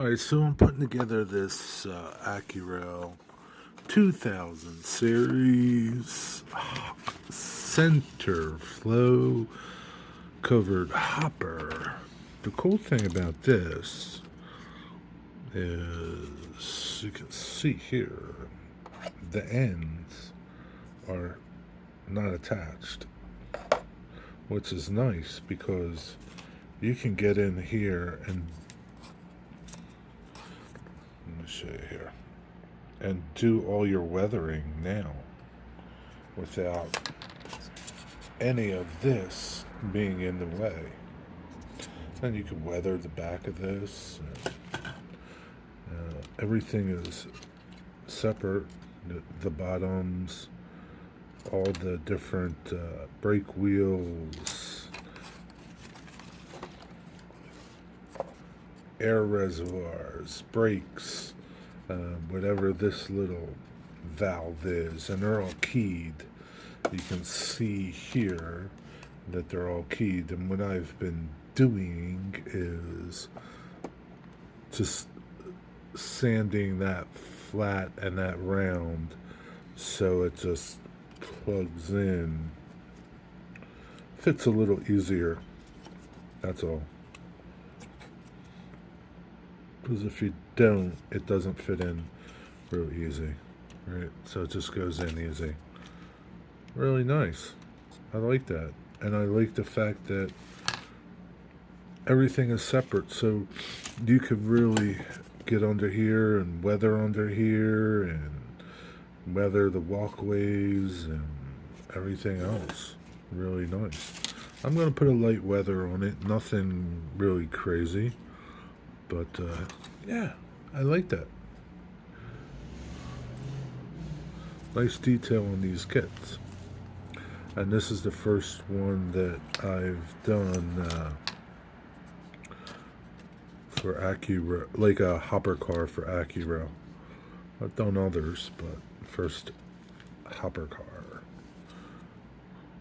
Alright, so I'm putting together this Accurail 2000 series center flow covered hopper. The cool thing about this is you can see here the ends are not attached, which is nice because you can get in here and let me show you here and do all your weathering now without any of this being in the way. And you can weather the back of this. Everything is separate. The bottoms, all the different brake wheels, air reservoirs, brakes, whatever this little valve is, and they're all keyed. You can see here that they're all keyed, and what I've been doing is just sanding that flat and that round so it just plugs in, fits a little easier, that's all. Because if you don't, it doesn't fit in real easy, right? So it just goes in easy. Really nice. I like that. And I like the fact that everything is separate, so you could really get under here and weather under here and weather the walkways and everything else. Really nice. I'm going to put a light weather on it, nothing really crazy, but yeah, I like that. Nice detail on these kits. And this is the first one that I've done for Accurail, like a hopper car for Accurail. I've done others, but first hopper car,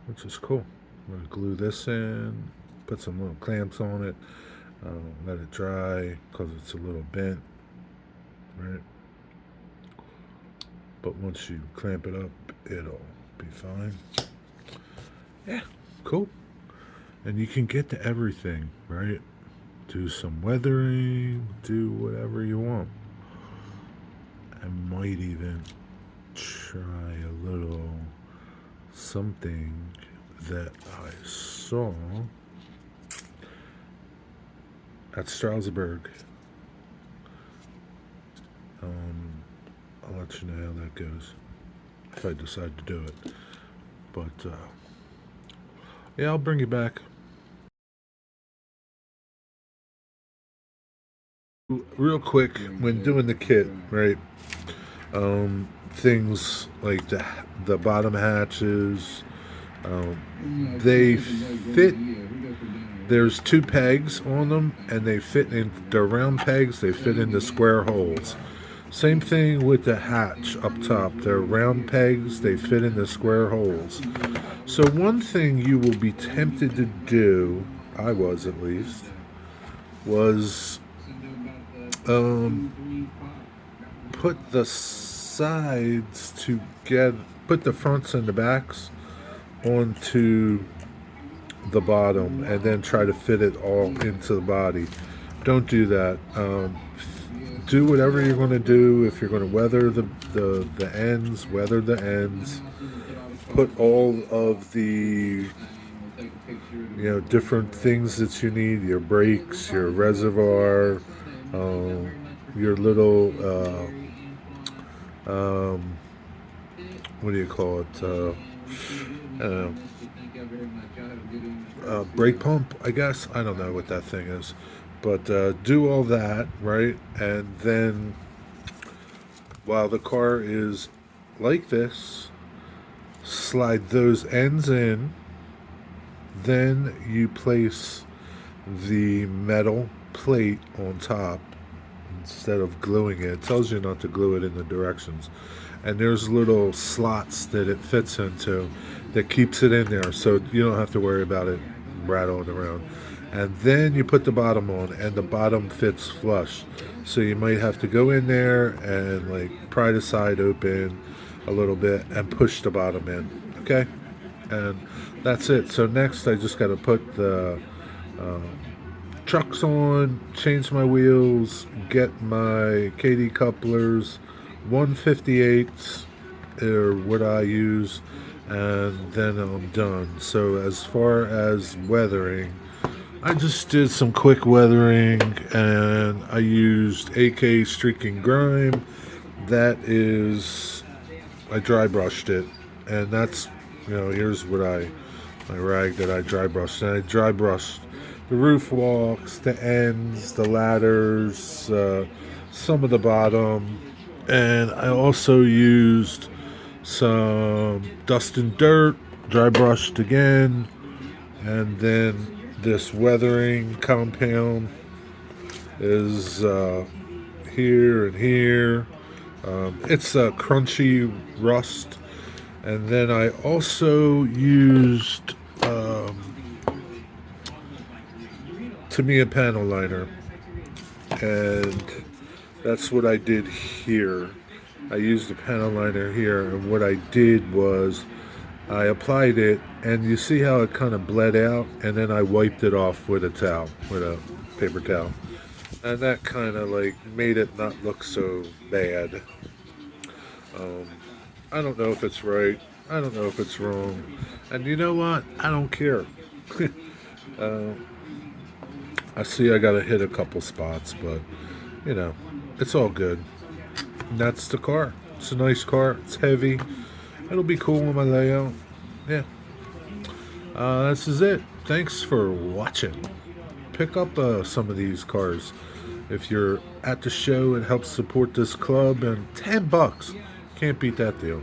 which is cool. I'm going to glue this in, put some little clamps on it, let it dry because it's a little bent, right? But once you clamp it up, it'll be fine. Yeah, cool. And you can get to everything, right? Do some weathering, do whatever you want. I might even try a little something that I saw at Strasbourg. I'll let you know how that goes if I decide to do it. But yeah, I'll bring you back. Real quick, when doing the kit, right? Things like the bottom hatches, they fit. There's two pegs on them, and they fit in the round pegs. They fit in the square holes. Same thing with the hatch up top. They're round pegs. They fit in the square holes. So one thing you will be tempted to do, I was at least, was put the sides together, put the fronts and the backs onto the bottom, and then try to fit it all into the body. Don't do that. Do whatever you're going to do. If you're going to weather the ends, weather the ends. Put all of the different things that you need, your brakes, your reservoir, your little what do you call it, brake pump, I guess. I don't know what that thing is, but do all that, right? And then while the car is like this, slide those ends in. Then you place the metal plate on top instead of gluing it. It tells you not to glue it in the directions. And there's little slots that it fits into that keeps it in there, so you don't have to worry about it rattling around. and then you put the bottom on, and the bottom fits flush. So you might have to go in there and like pry the side open a little bit and push the bottom in. Okay, and that's it. So next, I just got to put the trucks on, change my wheels, get my KD couplers, 158s are what I use, and then I'm done. So as far as weathering, I just did some quick weathering, and I used AK Streaking Grime. That is, I dry brushed it, and that's, here's what my rag that I dry brushed. And I dry brushed the roof walks, the ends, the ladders, some of the bottom, and I also used some dust and dirt, dry brushed again, and then this weathering compound is here and here. It's a crunchy rust, and then I also used Tamiya panel liner, and that's what I did here. I used the panel liner here, and what I did was I applied it, and you see how it kind of bled out, and then I wiped it off with a towel, with a paper towel, and that kind of like made it not look so bad. I don't know if it's right, I don't know if it's wrong, and you know what, I don't care. uh, I see I gotta hit a couple spots, but you know, it's all good. And that's the car. It's a nice car. It's heavy. It'll be cool on my layout. Yeah. This is it. Thanks for watching. Pick up some of these cars. If you're at the show, it helps support this club, and $10. Can't beat that deal.